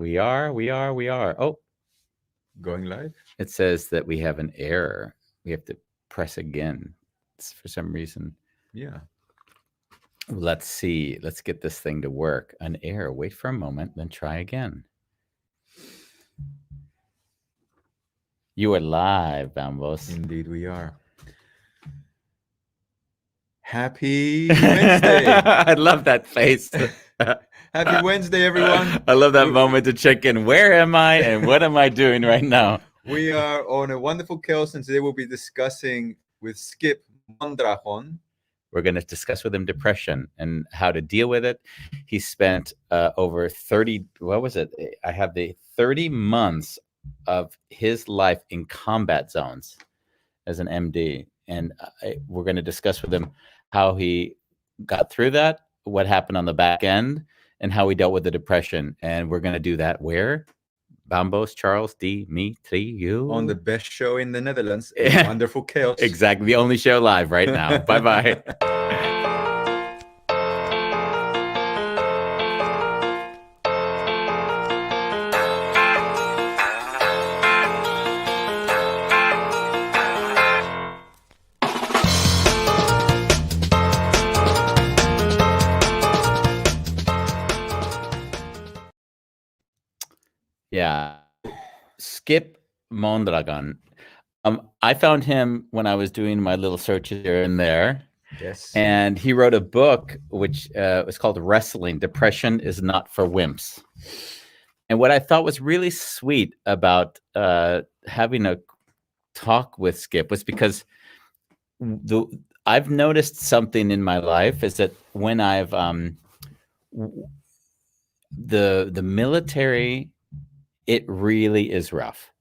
We are. Oh, Going live? it says that we have an error. We have to press again. It's for some reason. Yeah. Let's see. Let's get this thing to work. An error. Wait for a moment, then try again. You are live, Bambos. Indeed, we are. Happy Wednesday. I love that face. Happy Wednesday, everyone. I love that moment to check in. Where am I and what am I doing right now? We are on a wonderful chaos, and today we'll be discussing with Skip Mondragon. We're going to discuss with him depression and how to deal with it. He spent over 30, what was it? I have the 30 months of his life in combat zones as an MD. And we're going to discuss with him how he got through that, what happened on the back end, and how he dealt with the depression. And we're going to do that where? Bambos, Charles, D, me, three, you. On the best show in the Netherlands, Wonderful Chaos. Exactly. The only show live right now. Bye-bye. Yeah. Skip Mondragon. I found him when I was doing my little searches here and there. Yes. And he wrote a book which was called Wrestling, Depression is Not for Wimps. And what I thought was really sweet about having a talk with Skip was because I've noticed something in my life is that when I've the military, it really is rough.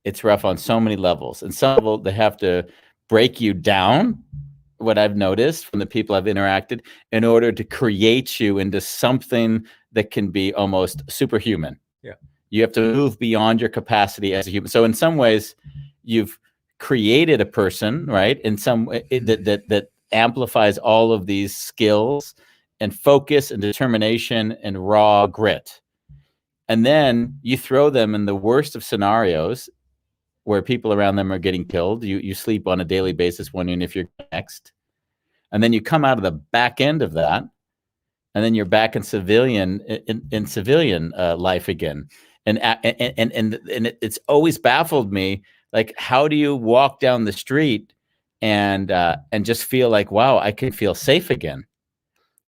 It's rough on so many levels. And some level, they have to break you down, what I've noticed from the people I've interacted, in order to create you into something that can be almost superhuman. Yeah. You have to move beyond your capacity as a human. So in some ways, you've created a person, right, in some way that amplifies all of these skills and focus and determination and raw grit. And then you throw them in the worst of scenarios where people around them are getting killed. You sleep on a daily basis wondering if you're next. And then you come out of the back end of that, and then you're back in civilian life again. And it's always baffled me, like, how do you walk down the street and just feel like, wow, I can feel safe again?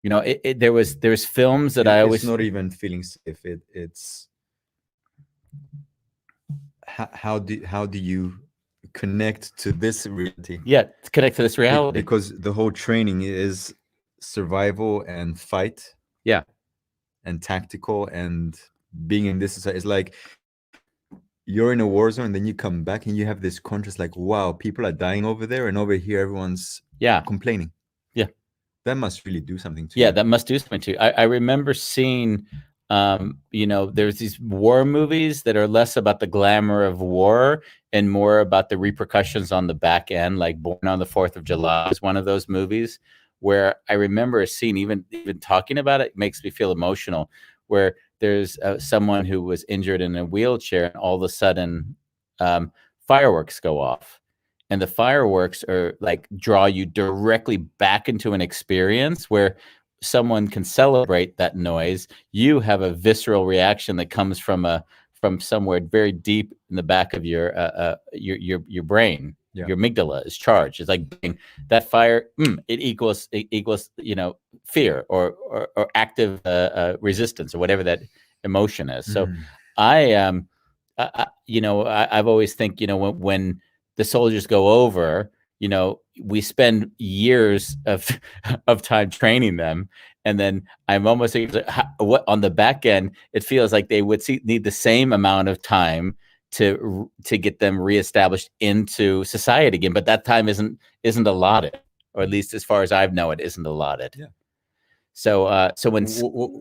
You know, there's films that I always... It's not even feeling safe. It's how do you connect to this reality? Yeah, connect to this reality. Because the whole training is survival and fight. Yeah. And tactical and being in this society. It's like you're in a war zone and then you come back and you have this conscious, like, wow, people are dying over there, and over here everyone's complaining. Yeah. That must really do something to you. Yeah, that must do something to you. I remember seeing, there's these war movies that are less about the glamour of war and more about the repercussions on the back end, like Born on the 4th of July is one of those movies where I remember a scene, even talking about it makes me feel emotional, where there's someone who was injured in a wheelchair and all of a sudden fireworks go off. And the fireworks are like draw you directly back into an experience where someone can celebrate that noise. You have a visceral reaction that comes from somewhere very deep in the back of your brain. Yeah. Your amygdala is charged. It's like that fire. It equals fear or active resistance or whatever that emotion is. So I've always think when the soldiers go over, we spend years of time training them. And then I'm almost what on the back end, it feels like they would need the same amount of time to get them reestablished into society again. But that time isn't allotted, or at least as far as I know, it isn't allotted. Yeah. So when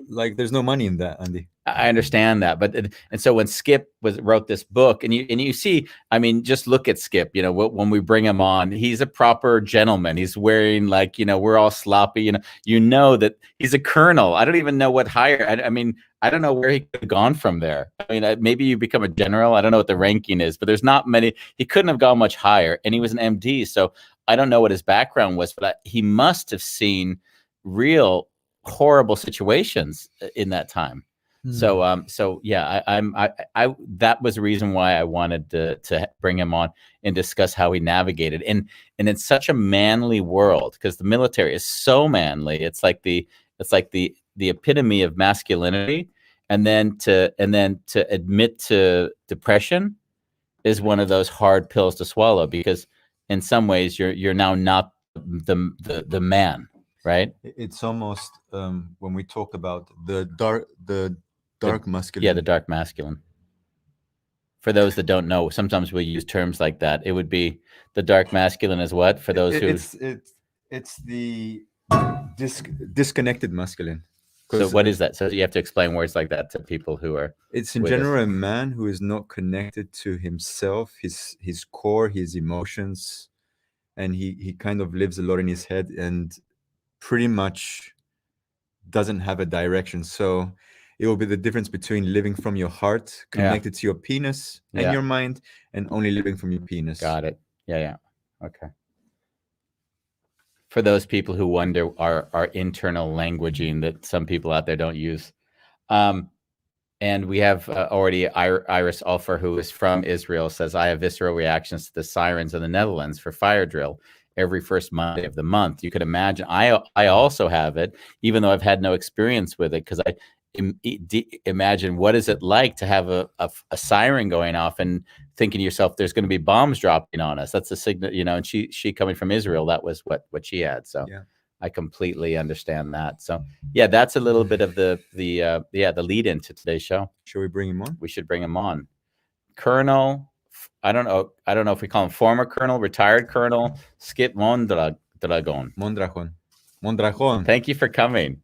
like there's no money in that, Andy. I understand that, but and so when Skip wrote this book, and you see, I mean, just look at Skip. You know, when we bring him on, he's a proper gentleman. He's wearing, like, you know, we're all sloppy. You know that he's a colonel. I don't even know what higher. I mean, I don't know where he could have gone from there. I mean, maybe you become a general. I don't know what the ranking is, but there's not many. He couldn't have gone much higher, and he was an MD. So I don't know what his background was, but he must have seen real horrible situations in that time. So yeah, I that was the reason why I wanted to bring him on and discuss how he navigated, and it's such a manly world, because the military is so manly. It's like the epitome of masculinity, and then to admit to depression is one of those hard pills to swallow, because in some ways you're now not the man, right? It's almost when we talk about the dark masculine. Yeah, the dark masculine. For those that don't know, sometimes we use terms like that. It would be the dark masculine is what, for those who... It's the disconnected masculine. So what is that? So you have to explain words like that to people who are... It's in general a man who is not connected to himself, his core, his emotions, and he kind of lives a lot in his head and pretty much doesn't have a direction. So it will be the difference between living from your heart, connected to your penis and your mind, and only living from your penis. Got it. Yeah. Okay. For those people who wonder our internal languaging that some people out there don't use. And we have already Iris Ulfer, who is from Israel, says, I have visceral reactions to the sirens in the Netherlands for fire drill every first Monday of the month. You could imagine. I also have it, even though I've had no experience with it, because I imagine what is it like to have a siren going off and thinking to yourself, there's going to be bombs dropping on us. That's a signal, you know, and she coming from Israel, that was what she had. So I completely understand that. So yeah, that's a little bit of the lead into today's show. Should we bring him on? We should bring him on. Colonel, I don't know if we call him former colonel, retired colonel, Skip Mondragon. Mondragon. Thank you for coming.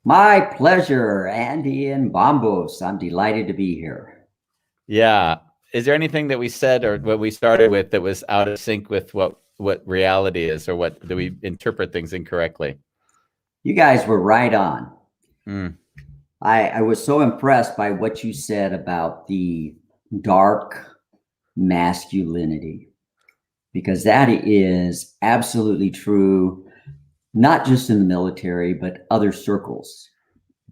My pleasure, Andy and Bombos. I'm delighted to be here. Yeah. Is there anything that we said or what we started with that was out of sync with what reality is, or what do we interpret things incorrectly? You guys were right on. I was so impressed by what you said about the dark masculinity, because that is absolutely true, not just in the military, but other circles.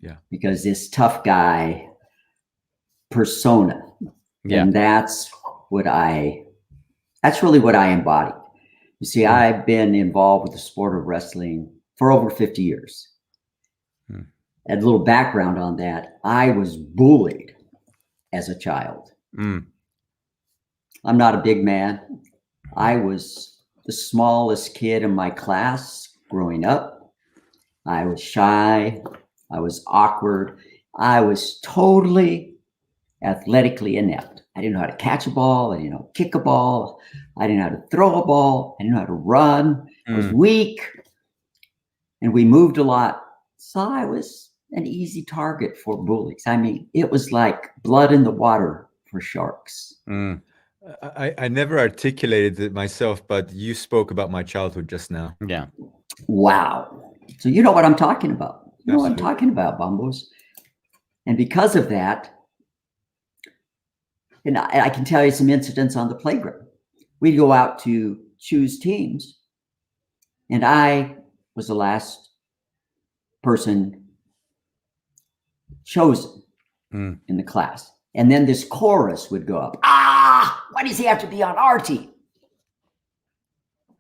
Yeah. Because this tough guy persona, and that's really what I embody. You see, I've been involved with the sport of wrestling for over 50 years. And a little background on that, I was bullied as a child. I'm not a big man. I was the smallest kid in my class growing up. I was shy. I was awkward. I was totally athletically inept. I didn't know how to catch a ball. I didn't know how to kick a ball. I didn't know how to throw a ball. I didn't know how to run. I was weak. And we moved a lot. So I was an easy target for bullies. I mean, it was like blood in the water for sharks. I never articulated it myself, but you spoke about my childhood just now. Yeah. Wow. So you know what I'm talking about. You know what I'm talking about, Bombos. And because of that, and I can tell you some incidents on the playground. We'd go out to choose teams, and I was the last person chosen in the class. And then this chorus would go up. Why does he have to be on our team?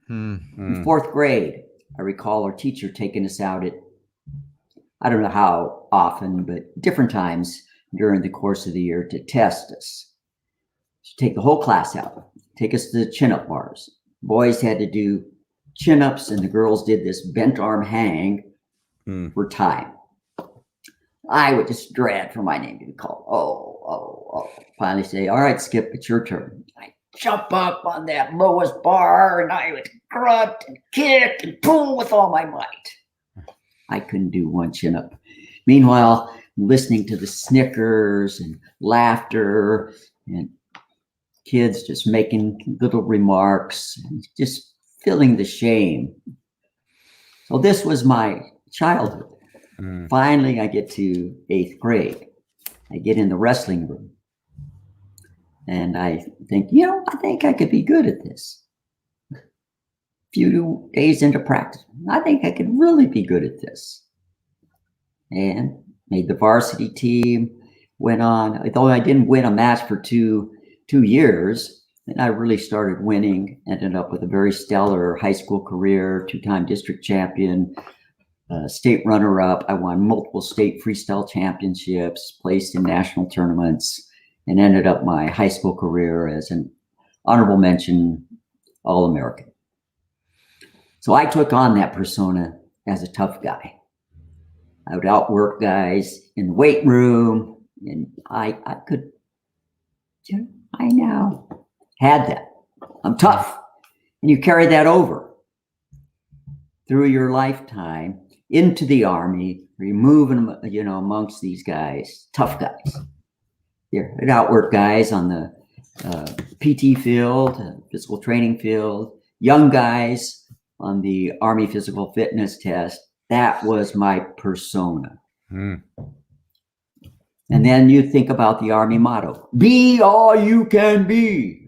In fourth grade, I recall our teacher taking us out at, I don't know how often, but different times during the course of the year to test us. She'd take the whole class out, take us to the chin-up bars. Boys had to do chin-ups, and the girls did this bent arm hang for time. I would just dread for my name to be called. Finally say, all right, Skip, it's your turn. I jump up on that lowest bar, and I would grunt and kick and pull with all my might. I couldn't do one chin-up. Meanwhile, listening to the snickers and laughter and kids just making little remarks and just feeling the shame. So this was my childhood. Finally, I get to 8th grade. I get in the wrestling room. And I think, I think I could be good at this. A few days into practice, I think I could really be good at this. And made the varsity team, went on, although I didn't win a match for two years, and I really started winning, ended up with a very stellar high school career, 2-time district champion, state runner-up. I won multiple state freestyle championships, placed in national tournaments, and ended up my high school career as an honorable mention All-American. So I took on that persona as a tough guy. I would outwork guys in the weight room, and I could, I now had that. I'm tough. And you carry that over through your lifetime into the Army, where you're moving, amongst these guys, tough guys. You'd outwork guys on the PT field, physical training field, young guys on the Army physical fitness test. That was my persona. And then you think about the Army motto, be all you can be.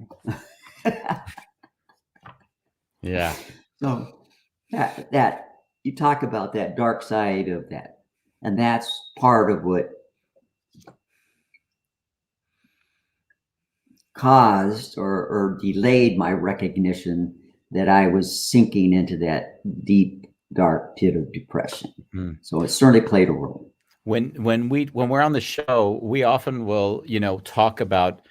Yeah. So that you talk about that dark side of that. And that's part of what caused or delayed my recognition that I was sinking into that deep, dark pit of depression. So it certainly played a role. When we're on the show, we often will, talk about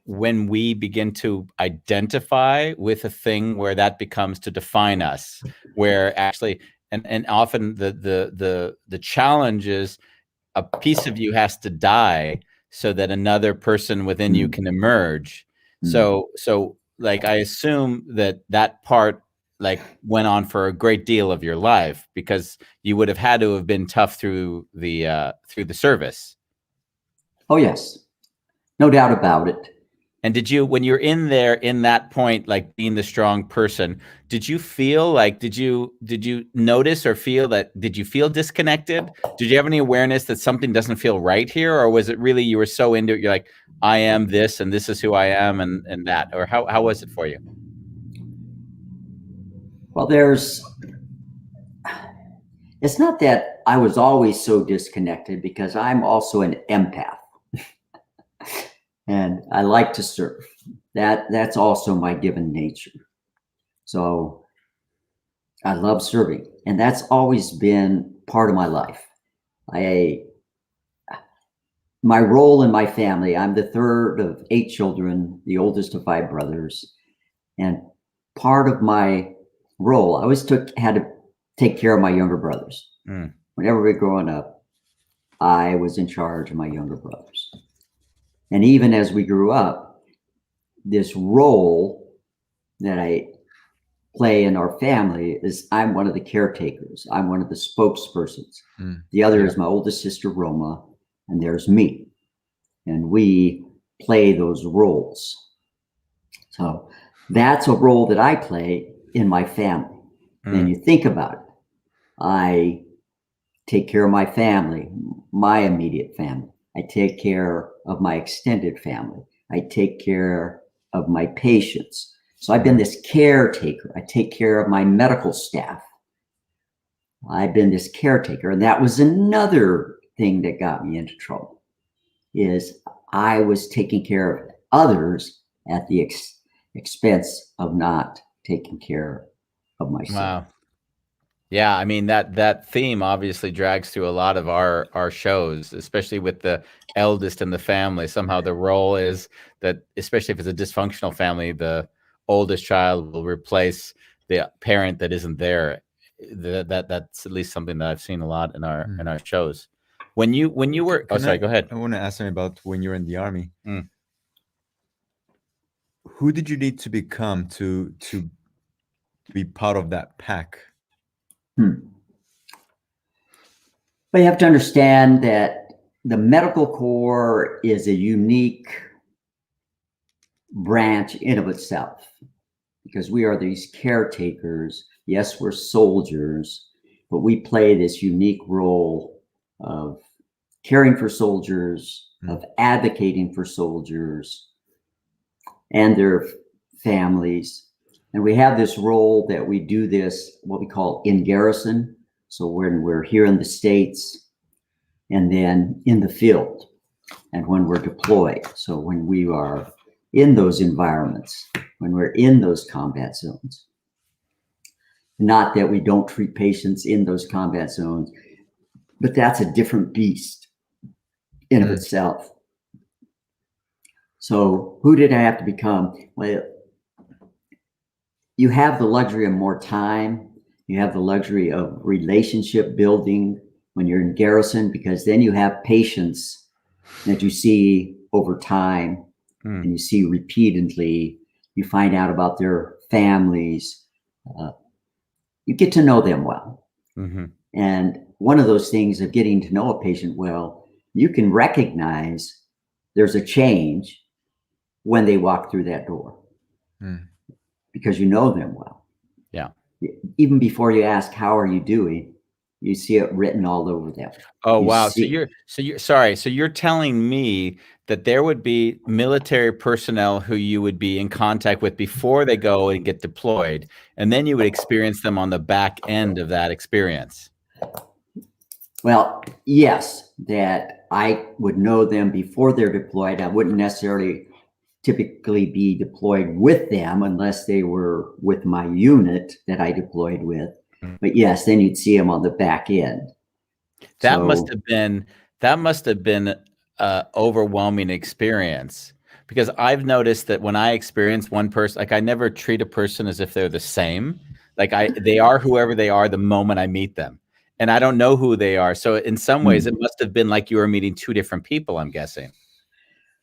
when we begin to identify with a thing where that becomes to define us, where actually, and often the challenge is a piece of you has to die so that another person within you can emerge. So like, I assume that part went on for a great deal of your life, because you would have had to have been tough through the service. Oh yes, no doubt about it. And did you, when you're in there in that point, like being the strong person, did you feel did you notice or feel did you feel disconnected? Did you have any awareness that something doesn't feel right here? Or was it really, you were so into it, you're like, I am this, and this is who I am, and that, or how was it for you? Well, it's not that I was always so disconnected, because I'm also an empath. And I like to serve. That's also my given nature. So I love serving, and that's always been part of my life. My role in my family, I'm the third of 8 children, the oldest of 5 brothers. And part of my role, I always had to take care of my younger brothers. Whenever we were growing up, I was in charge of my younger brothers. And even as we grew up, this role that I play in our family is I'm one of the caretakers. I'm one of the spokespersons. The other is my oldest sister, Roma, and there's me. And we play those roles. So that's a role that I play in my family. And you think about it. I take care of my family, my immediate family. I take care of my extended family. I take care of my patients. So I've been this caretaker. I take care of my medical staff. I've been this caretaker. And that was another thing that got me into trouble, is I was taking care of others at the expense of not taking care of myself. Wow. Yeah, I mean, that theme obviously drags through a lot of our shows, especially with the eldest in the family. Somehow the role is that, especially if it's a dysfunctional family, the oldest child will replace the parent that isn't there. That's at least something that I've seen a lot in our shows. When you were, sorry, go ahead. I want to ask him about when you were in the Army. Who did you need to become to be part of that pack? But you have to understand that the medical corps is a unique branch in of itself, because we are these caretakers. Yes, we're soldiers, but we play this unique role of caring for soldiers, of advocating for soldiers and their families. And we have this role that we do this, what we call in garrison. So when we're here in the States, and then in the field, and when we're deployed. So when we are in those environments, when we're in those combat zones. Not that we don't treat patients in those combat zones, but that's a different beast in of itself. So who did I have to become? Well, you have the luxury of more time. You have the luxury of relationship building when you're in garrison, because then you have patients that you see over time and you see repeatedly. You find out about their families. You get to know them well. And one of those things of getting to know a patient well, you can recognize there's a change when they walk through that door because you know them well. Yeah. Even before you ask, how are you doing? You see it written all over them. Oh, wow. So you're telling me that there would be military personnel who you would be in contact with before they go and get deployed, and then you would experience them on the back end of that experience. Well, yes, that I would know them before they're deployed. I wouldn't necessarily typically be deployed with them unless they were with my unit that I deployed with. But yes, then you'd see them on the back end. That must have been an overwhelming experience, because I've noticed that when I experience one person, like I never treat a person as if they're the same. Like they are whoever they are the moment I meet them, and I don't know who they are. So in some ways, it must have been like you were meeting two different people, I'm guessing.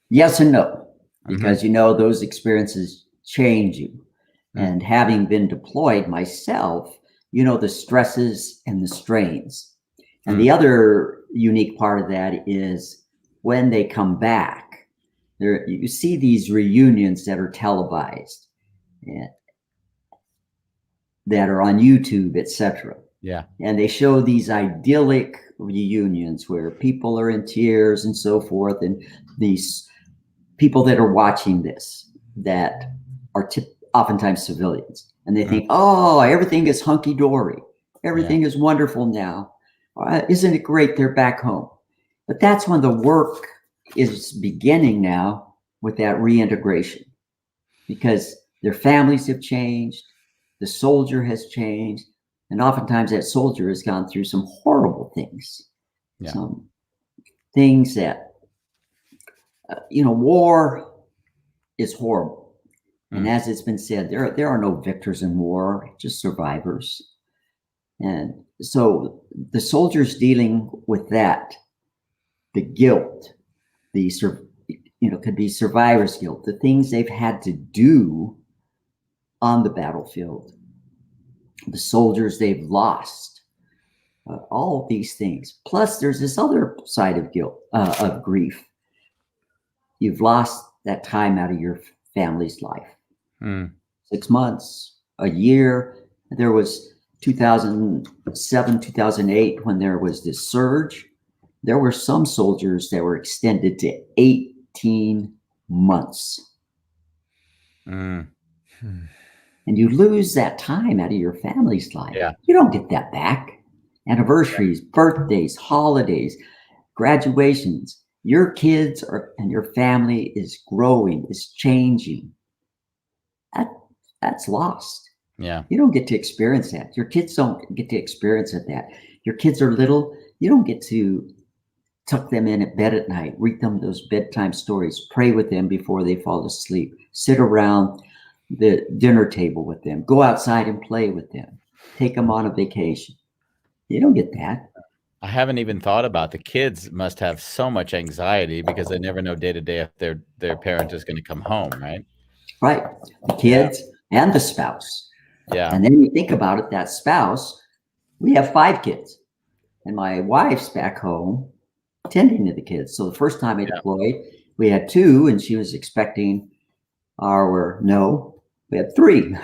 Yes and no, because those experiences change you. And having been deployed myself, the stresses and the strains. And the other unique part of that is when they come back, you see these reunions that are televised, that are on YouTube, etc. Yeah. And they show these idyllic reunions where people are in tears and so forth. And these people that are watching this that are oftentimes civilians, and they think, oh, everything is hunky-dory. Everything is wonderful now. Isn't it great they're back home? But that's when the work is beginning now with that reintegration, because their families have changed, the soldier has changed, and oftentimes that soldier has gone through some horrible things, some things that, war is horrible. And as it's been said, there are no victors in war, just survivors. And so the soldiers dealing with that, the guilt, could be survivor's guilt, the things they've had to do on the battlefield, the soldiers they've lost, all of these things. Plus, there's this other side of guilt, of grief. You've lost that time out of your family's life. 6 months, a year. There was 2007, 2008, when there was this surge. There were some soldiers that were extended to 18 months. And you lose that time out of your family's life. Yeah. You don't get that back. Anniversaries, birthdays, holidays, graduations. Your kids and your family is growing, is changing. That's lost. Yeah. You don't get to experience that. Your kids don't get to experience that. Your kids are little. You don't get to tuck them in at bed at night, read them those bedtime stories, pray with them before they fall asleep, sit around the dinner table with them, go outside and play with them, take them on a vacation. You don't get that. I haven't even thought about the kids must have so much anxiety because they never know day to day if their parent is going to come home, right? Right. The kids and the spouse. Yeah. And then you think about it, that spouse, we have 5 kids. And my wife's back home tending to the kids. So the first time I deployed, we had 2, and she was expecting we had 3,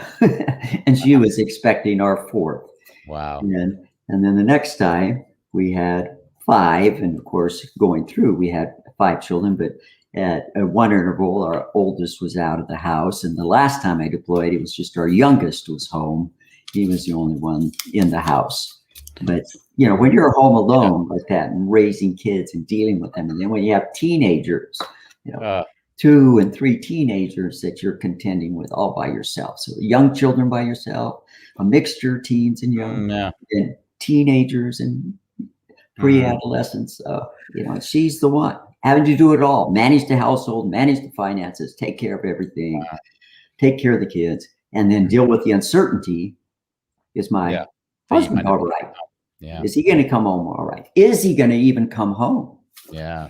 and she was expecting our 4th. Wow. And then the next time we had 5, and of course, going through, we had 5 children, but at one interval, our oldest was out of the house. And the last time I deployed, it was just our youngest was home. He was the only one in the house. But, you know, when you're home alone like that and raising kids and dealing with them, and then when you have teenagers, you know, 2 and 3 teenagers that you're contending with all by yourself. So young children by yourself, a mixture, teens and young, and teenagers and pre-adolescents. You know, she's the one having to do it all, manage the household, manage the finances, take care of everything, take care of the kids, and then deal with the uncertainty. Is my husband all right? Yeah. Is he going to come home all right? Is he going to even come home? Yeah.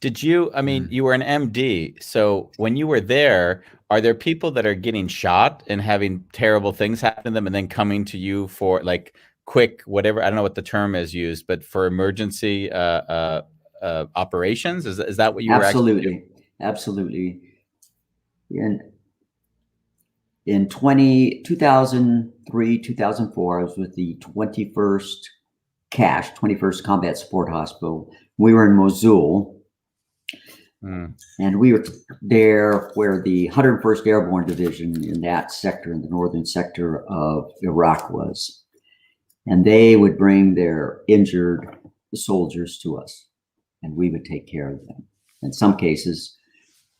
Did you, I mean, you were an MD. So when you were there, are there people that are getting shot and having terrible things happen to them and then coming to you for like quick, whatever, I don't know what the term is used, but for emergency operations? Is that what you were actually doing? Absolutely. In 2003, 2004, I was with the 21st CASH, 21st Combat Support Hospital. We were in Mosul. And we were there where the 101st Airborne Division in that sector, in the northern sector of Iraq was. And they would bring their injured soldiers to us, and we would take care of them. In some cases,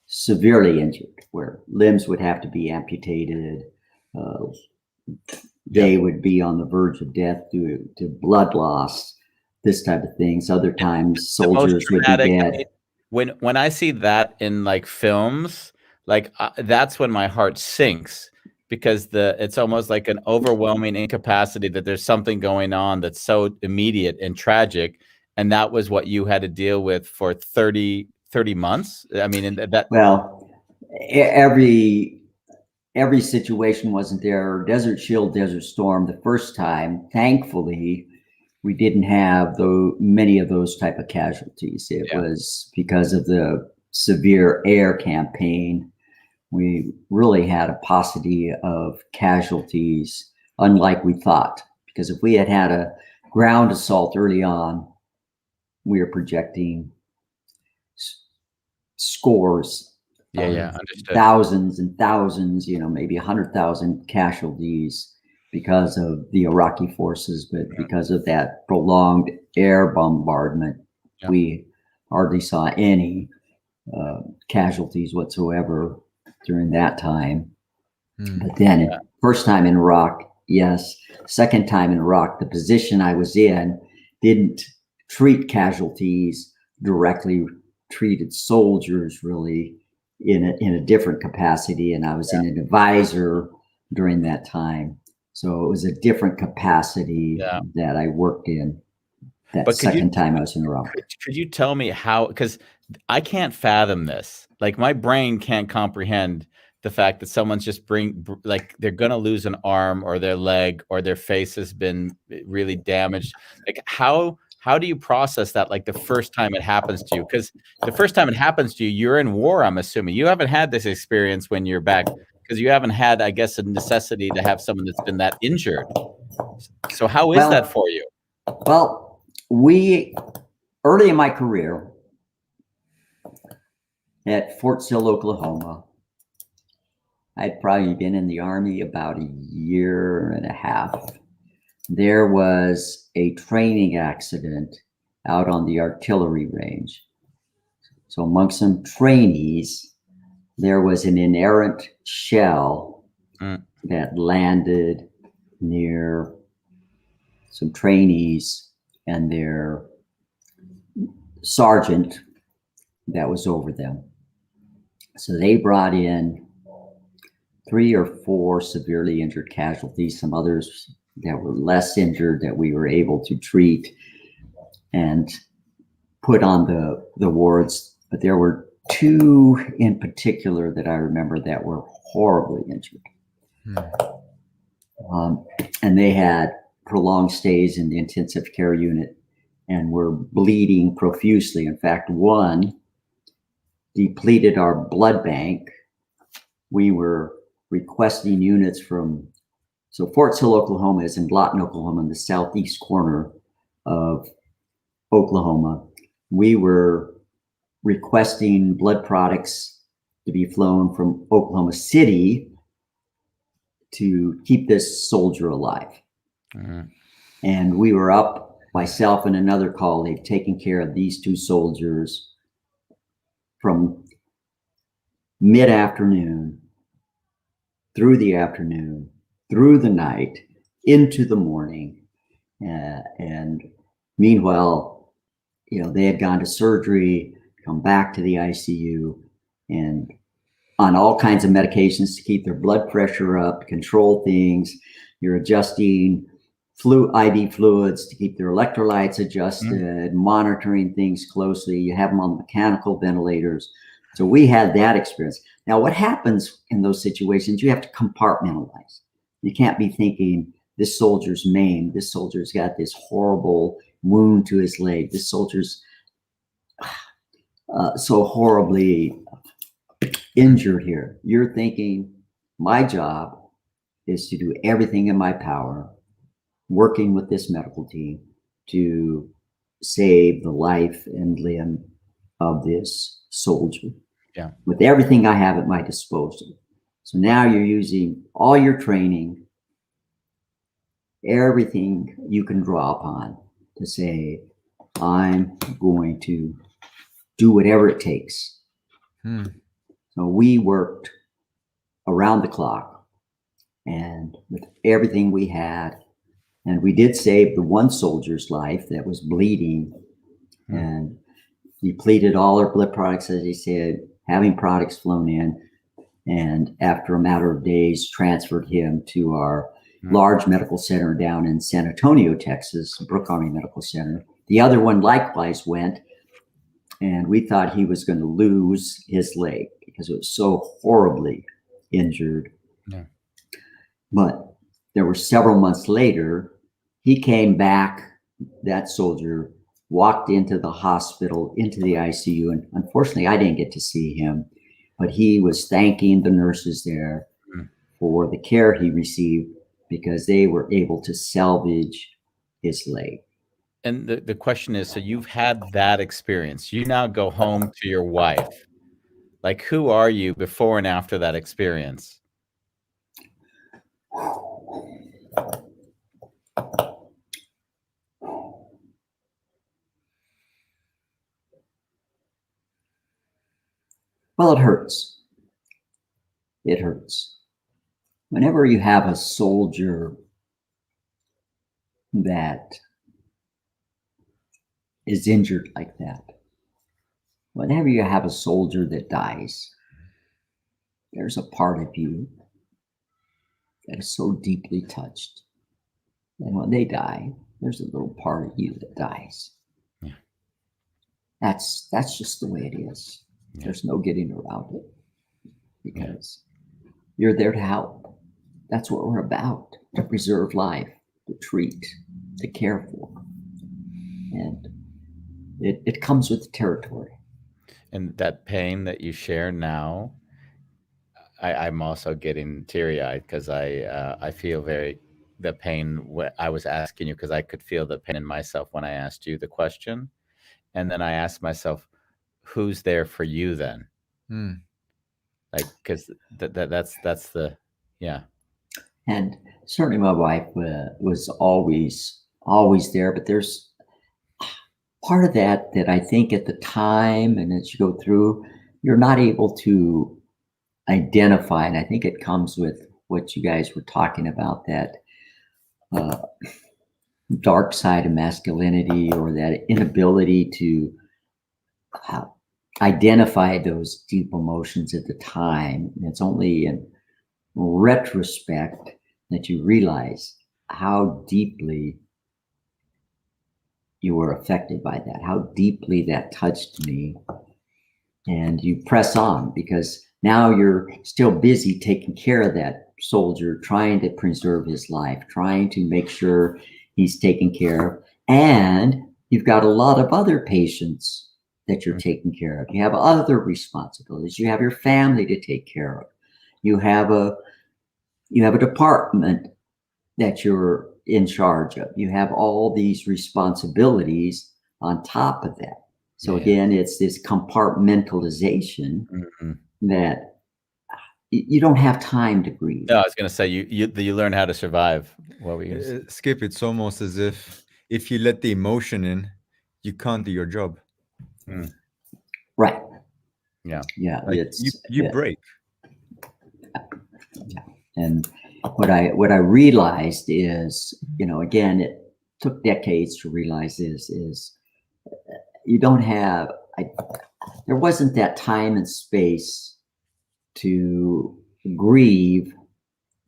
severely injured, where limbs would have to be amputated. They would be on the verge of death due to blood loss, this type of things. Other times, soldiers would be dead. When I see that in like films, like that's when my heart sinks, because it's almost like an overwhelming incapacity that there's something going on that's so immediate and tragic. And that was what you had to deal with for 30 months. I mean, well, every situation wasn't there. Desert Shield, Desert Storm, the first time, thankfully, we didn't have many of those type of casualties. It was because of the severe air campaign. We really had a paucity of casualties, unlike we thought. Because if we had had a ground assault early on, we were projecting scores, understood. thousands and thousands, you know, maybe 100,000 casualties because of the Iraqi forces, but because of that prolonged air bombardment, we hardly saw any casualties whatsoever during that time. But then, first time in Iraq, yes. Second time in Iraq, the position I was in didn't treat casualties directly, treated soldiers really in a different capacity, and I was in an advisor during that time. So it was a different capacity that I worked in that second time I was in Iraq. Could you tell me how, because I can't fathom this. Like my brain can't comprehend the fact that someone's just like they're going to lose an arm or their leg or their face has been really damaged. Like how do you process that? Like the first time it happens to you, because the first time it happens to you, you're in war. I'm assuming you haven't had this experience when you're back, because you haven't had, I guess, a necessity to have someone that's been that injured. So how is that for you? Well, early in my career at Fort Sill, Oklahoma, I'd probably been in the Army about a year and a half. There was a training accident out on the artillery range. So among some trainees, there was an inerrant shell that landed near some trainees and their sergeant that was over them. So they brought in 3 or 4 severely injured casualties, some others that were less injured that we were able to treat and put on the wards. But there were 2 in particular that I remember that were horribly injured. And they had prolonged stays in the intensive care unit. and were bleeding profusely. In fact, one depleted our blood bank. We were requesting units from, so Fort Sill, Oklahoma is in Lawton, Oklahoma, in the southeast corner of Oklahoma. We were requesting blood products to be flown from Oklahoma City to keep this soldier alive. Mm-hmm. And we were up, myself and another colleague, taking care of these two soldiers from mid-afternoon through the afternoon, through the night, into the morning. And meanwhile, they had gone to surgery, come back to the ICU, and on all kinds of medications to keep their blood pressure up, control things. You're adjusting IV fluids to keep their electrolytes adjusted, monitoring things closely. You have them on mechanical ventilators. So we had that experience. Now, what happens in those situations, you have to compartmentalize. You can't be thinking, this soldier's maimed, this soldier's got this horrible wound to his leg, this soldier's so horribly injured here. You're thinking, my job is to do everything in my power, working with this medical team to save the life and limb of this soldier. Yeah. With everything I have at my disposal. So now you're using all your training, everything you can draw upon to say, I'm going to do whatever it takes. So we worked around the clock and with everything we had. And we did save the one soldier's life that was bleeding and depleted all our blood products, as he said, having products flown in. And after a matter of days, transferred him to our large medical center down in San Antonio, Texas, Brooke Army Medical Center. The other one likewise went, and we thought he was going to lose his leg because it was so horribly injured. Yeah. But there were several months later, he came back, that soldier walked into the hospital, into the ICU. And unfortunately, I didn't get to see him, but he was thanking the nurses there for the care he received because they were able to salvage his leg. And the question is, so you've had that experience. You now go home to your wife. Like, who are you before and after that experience? Well, it hurts. It hurts. Whenever you have a soldier that is injured like that, whenever you have a soldier that dies, there's a part of you that is so deeply touched. And when they die, there's a little part of you that dies. Yeah. That's just the way it is. Yeah. There's no getting around it because you're there to help. That's what we're about, to preserve life, to treat, to care for. And it comes with the territory. And that pain that you share now, I'm also getting teary-eyed because I feel the pain. I was asking you because I could feel the pain in myself when I asked you the question. And then I asked myself, who's there for you then? Like, because that's the, yeah. And certainly my wife was always there, but there's part of that I think at the time and as you go through, you're not able to identify. And I think it comes with what you guys were talking about, that dark side of masculinity, or that inability to identify those deep emotions at the time. And it's only in retrospect that you realize how deeply you were affected by that, how deeply that touched me. And you press on because now you're still busy taking care of that soldier, trying to preserve his life, trying to make sure he's taken care of. And you've got a lot of other patients that you're taking care of. You have other responsibilities. You have your family to take care of. You have a department that you're in charge of. You have all these responsibilities on top of that. So again, it's this compartmentalization that you don't have time to grieve. No, I was going to say you learn how to survive. What were you going to say? Skip, it's almost as if you let the emotion in, you can't do your job. Right. Yeah. Yeah. Like you break. Yeah. And what I realized is, again, it took decades to realize this is you don't have, there wasn't that time and space to grieve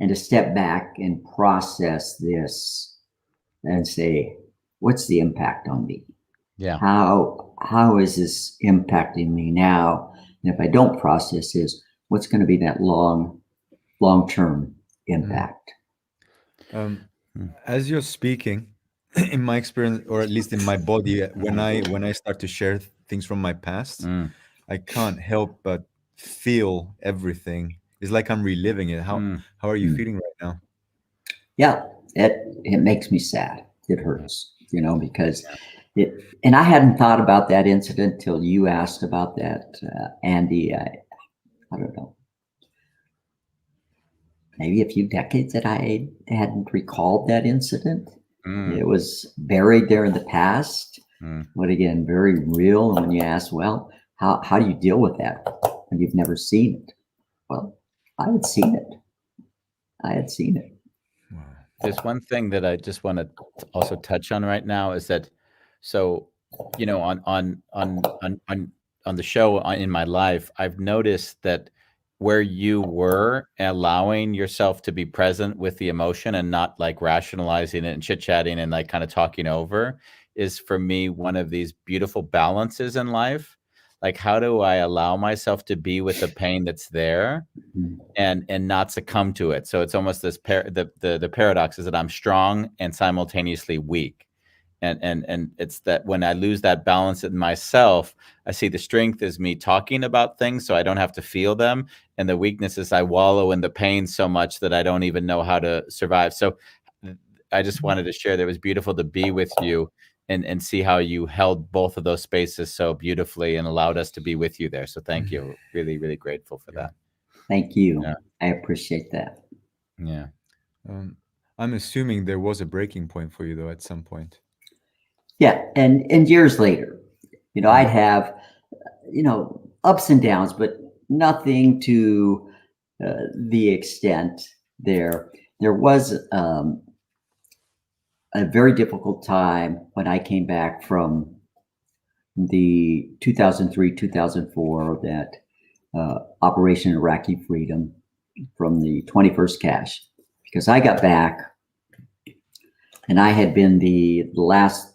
and to step back and process this and say, what's the impact on me? Yeah. How is this impacting me now? And if I don't process this, what's going to be that long-term impact? As you're speaking, in my experience, or at least in my body, when I start to share things from my past, I can't help but feel everything. It's like I'm reliving it. How are you feeling right now? Yeah, it makes me sad. It hurts, because and I hadn't thought about that incident till you asked about that, Andy. I don't know, maybe a few decades that I hadn't recalled that incident. It was buried there in the past, but again, very real. And when you ask, well, how do you deal with that when you've never seen it? Well, I had seen it. There's one thing that I just want to also touch on right now is that, so, on the show in my life, I've noticed that where you were allowing yourself to be present with the emotion and not like rationalizing it and chit-chatting and like kind of talking over is for me one of these beautiful balances in life. Like, how do I allow myself to be with the pain that's there and not succumb to it? So it's almost this the paradox is that I'm strong and simultaneously weak. And it's that when I lose that balance in myself, I see the strength is me talking about things so I don't have to feel them. And the weakness is I wallow in the pain so much that I don't even know how to survive. So I just wanted to share that it was beautiful to be with you and see how you held both of those spaces so beautifully and allowed us to be with you there. So thank you. Really, really grateful for that. Thank you. Yeah. I appreciate that. Yeah. I'm assuming there was a breaking point for you though at some point. Yeah, and years later, I'd have, ups and downs, but nothing to the extent there. There was a very difficult time when I came back from the 2003-2004 that Operation Iraqi Freedom from the 21st Cache, because I got back and I had been the last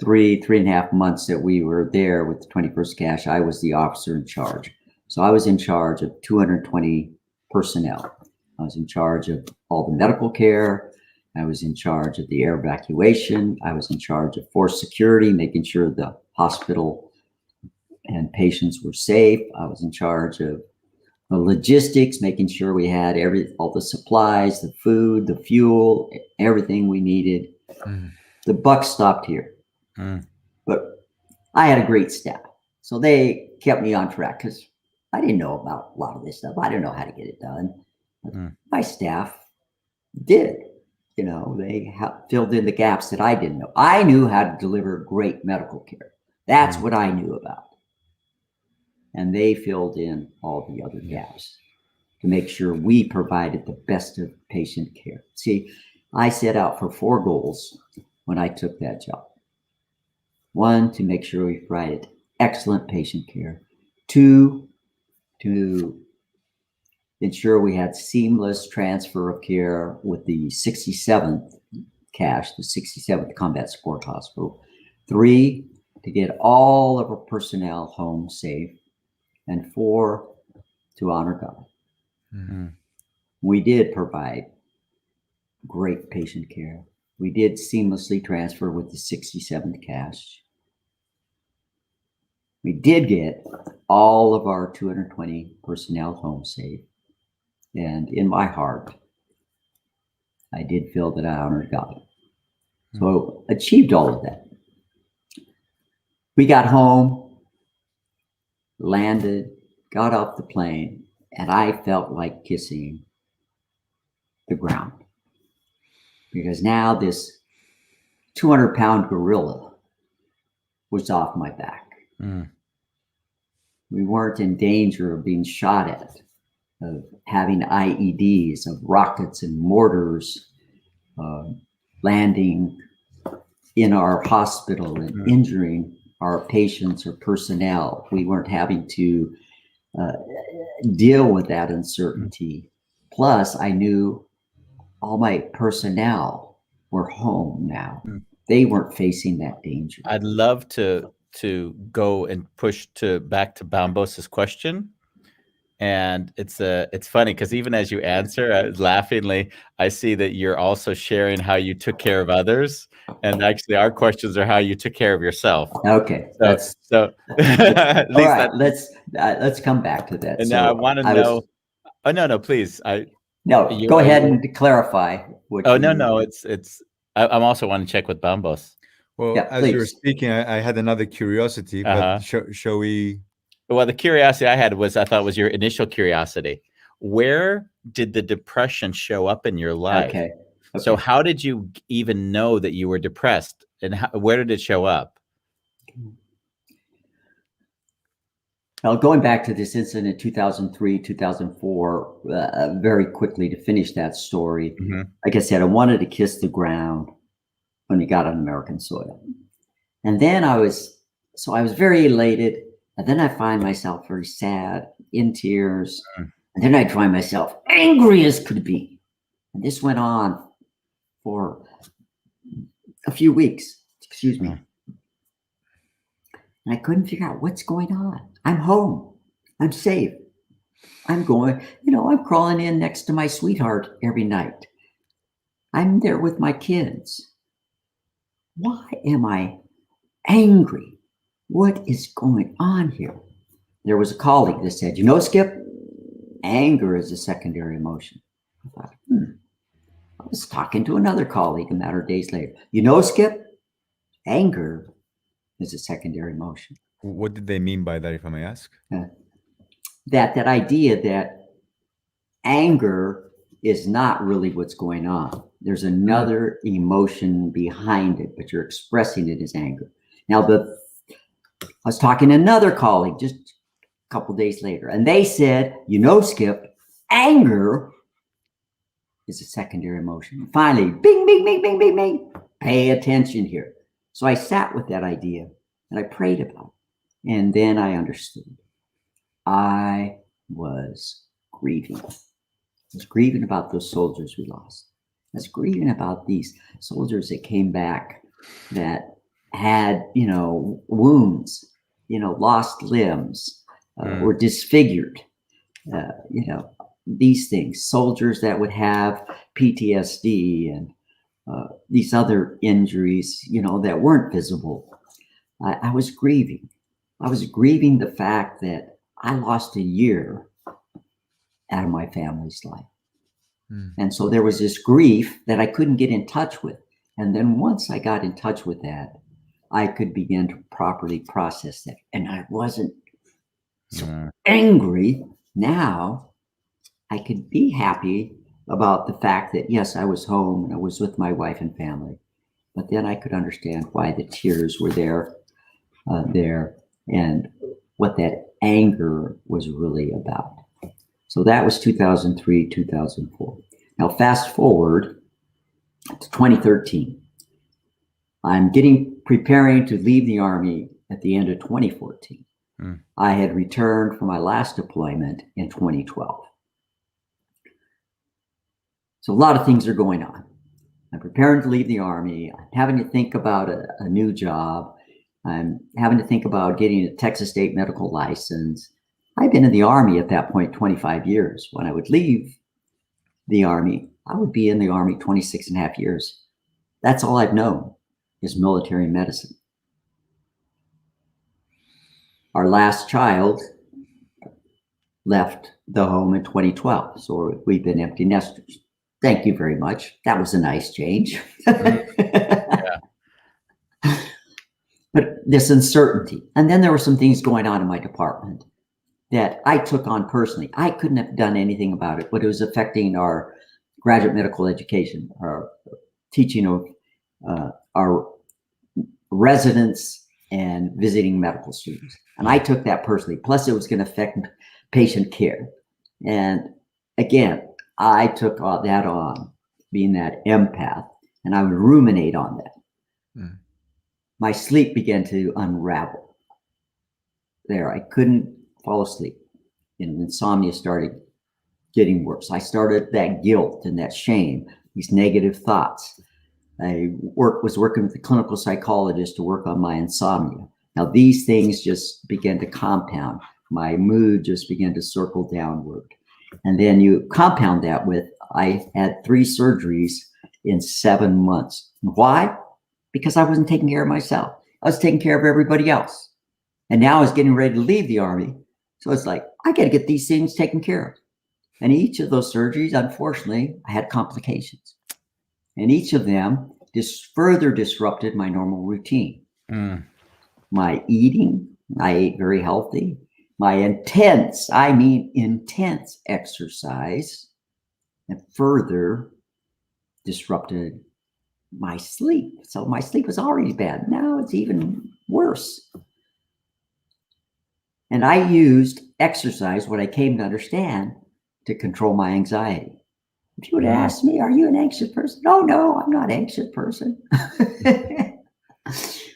3.5 months that we were there with the 21st Cache, I was the officer in charge. So I was in charge of 220 personnel. I was in charge of all the medical care. I was in charge of the air evacuation. I was in charge of force security, making sure the hospital and patients were safe. I was in charge of the logistics, making sure we had all the supplies, the food, the fuel, everything we needed. The buck stopped here. But I had a great staff. So they kept me on track because I didn't know about a lot of this stuff. I didn't know how to get it done. My staff did. They filled in the gaps that I didn't know. I knew how to deliver great medical care. That's what I knew about. And they filled in all the other gaps to make sure we provided the best of patient care. See, I set out for 4 goals when I took that job. 1, to make sure we provided excellent patient care. 2, to ensure we had seamless transfer of care with the 67th Cache, the 67th Combat Support Hospital. 3, to get all of our personnel home safe. And 4, to honor God. We did provide great patient care. We did seamlessly transfer with the 67th Cache. We did get all of our 220 personnel home safe. And in my heart, I did feel that I honored God. So achieved all of that. We got home, landed, got off the plane, and I felt like kissing the ground. Because now this 200-pound gorilla was off my back. We weren't in danger of being shot at, of having IEDs, of rockets and mortars landing in our hospital and injuring our patients or personnel. We weren't having to deal with that uncertainty. Plus, I knew all my personnel were home now. They weren't facing that danger. I'd love to go and push back to Bambos's question. And it's funny because even as you answer, laughingly, I see that you're also sharing how you took care of others. And actually, our questions are how you took care of yourself. Okay. So at least all right, let's come back to that. And now I want to know. Oh no, please. Go ahead and clarify. No. I'm also want to check with Bambos. Well, yeah, as you were speaking, I had another curiosity, but shall we? Well, the curiosity I had was was your initial curiosity. Where did the depression show up in your life? Okay. So how did you even know that you were depressed, and where did it show up? Well, going back to this incident in 2003, 2004, very quickly to finish that story. Like I said, I wanted to kiss the ground when we got on American soil. And then I was very elated. And then I find myself very sad, in tears. And then I find myself angry as could be. And this went on for a few weeks, excuse me. And I couldn't figure out what's going on. I'm home. I'm safe. I'm going, I'm crawling in next to my sweetheart every night. I'm there with my kids. Why am I angry? What is going on here? There was a colleague that said, Skip, anger is a secondary emotion. I thought, I was talking to another colleague a matter of days later. Skip, anger is a secondary emotion. What did they mean by that, if I may ask? That idea that anger is not really what's going on. There's another emotion behind it, but you're expressing it as anger. Now, I was talking to another colleague just a couple days later, and they said, Skip, anger is a secondary emotion. Finally, bing, bing, bing, bing, bing, bing. Pay attention here. So I sat with that idea and I prayed about it. And then I understood. I was grieving. I was grieving about those soldiers we lost. I was grieving about these soldiers that came back that had, wounds, lost limbs, or disfigured, these things, soldiers that would have PTSD and these other injuries, that weren't visible. I was grieving. I was grieving the fact that I lost a year out of my family's life. And so there was this grief that I couldn't get in touch with. And then once I got in touch with that, I could begin to properly process that. And I wasn't so angry. Now I could be happy about the fact that, yes, I was home and I was with my wife and family. But then I could understand why the tears were there, and what that anger was really about. So that was 2003, 2004. Now, fast forward to 2013. I'm preparing to leave the Army at the end of 2014. I had returned from my last deployment in 2012. So a lot of things are going on. I'm preparing to leave the Army. I'm having to think about a new job. I'm having to think about getting a Texas State medical license. I've been in the Army at that point 25 years. When I would leave the Army, I would be in the Army 26 and a half years. That's all I've known is military medicine. Our last child left the home in 2012. So we've been empty nesters. Thank you very much. That was a nice change. Yeah. But this uncertainty. And then there were some things going on in my department that I took on personally. I couldn't have done anything about it, but it was affecting our graduate medical education, our teaching of our residents and visiting medical students. And I took that personally. Plus, it was going to affect patient care. And again, I took all that on, being that empath, and I would ruminate on that. Mm. My sleep began to unravel. I couldn't fall asleep, and insomnia started getting worse. I started that guilt and that shame, these negative thoughts. I was working with a clinical psychologist to work on my insomnia. Now, these things just began to compound. My mood just began to circle downward. And then you compound that with, I had 3 surgeries in 7 months. Why? Because I wasn't taking care of myself. I was taking care of everybody else. And now I was getting ready to leave the Army. So it's like, I got to get these things taken care of. And each of those surgeries, unfortunately, I had complications. And each of them just further disrupted my normal routine. Mm. My eating, I ate very healthy. My intense exercise, and further disrupted my sleep. So my sleep was already bad. Now it's even worse. And I used exercise, what I came to understand, to control my anxiety. If you would have asked me, are you an anxious person? No, I'm not an anxious person.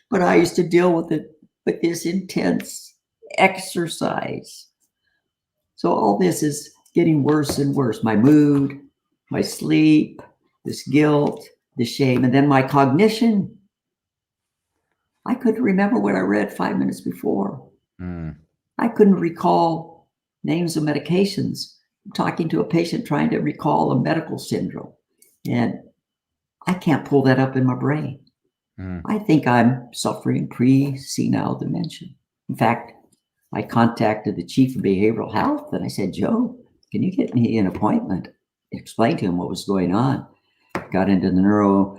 But I used to deal with it with this intense exercise. So all this is getting worse and worse. My mood, my sleep, this guilt, the shame, and then my cognition. I couldn't remember what I read 5 minutes before. Mm. I couldn't recall names of medications. I'm talking to a patient trying to recall a medical syndrome, and I can't pull that up in my brain. Mm. I think I'm suffering pre-senile dementia. In fact, I contacted the chief of behavioral health and I said, Joe, can you get me an appointment? Explain to him what was going on. Got into the neuro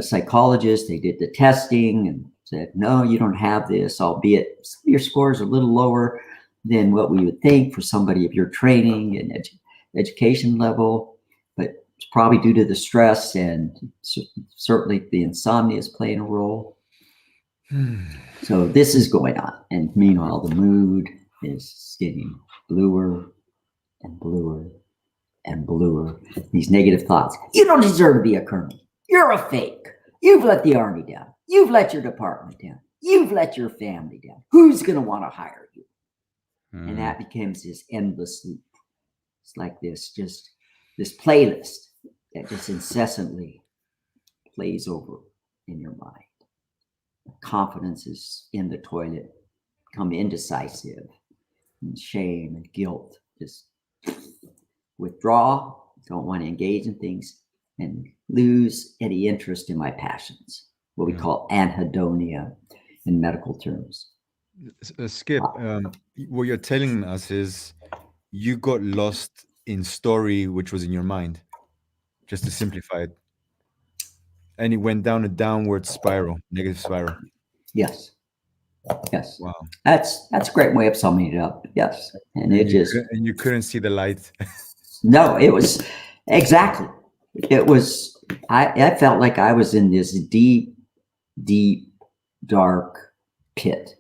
psychologist. They did the testing and said, no, you don't have this, albeit some of your scores are a little lower than what we would think for somebody of your training and education level, but it's probably due to the stress, and certainly the insomnia is playing a role. So this is going on. And meanwhile, the mood is getting bluer and bluer and bluer. These negative thoughts. You don't deserve to be a colonel. You're a fake. You've let the Army down. You've let your department down. You've let your family down. Who's going to want to hire you? And that becomes this endless loop. It's like this playlist that just incessantly plays over in your mind. Confidence is in the toilet, become indecisive, and shame and guilt. Just withdraw, don't want to engage in things, and lose any interest in my passions, what we call anhedonia in medical terms. Skip, what you're telling us is you got lost in story which was in your mind, just to simplify it. And it went down a downward spiral, negative spiral. Yes. Wow. That's a great way of summing it up. Yes. And you couldn't see the light. No, it was exactly. It was, I felt like I was in this deep, dark pit.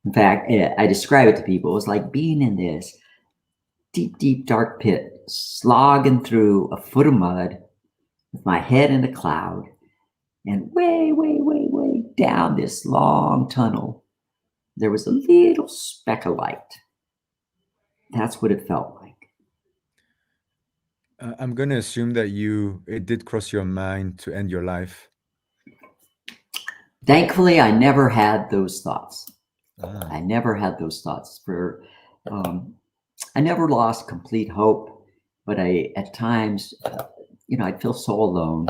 In fact, I describe it to people. It was like being in this deep, dark pit, slogging through a foot of mud with my head in a cloud, and way down this long tunnel, there was a little speck of light. That's what it felt like. I'm going to assume that it did cross your mind to end your life. Thankfully, I never had those thoughts. I never had those thoughts. I never lost complete hope, but at times, I'd feel so alone.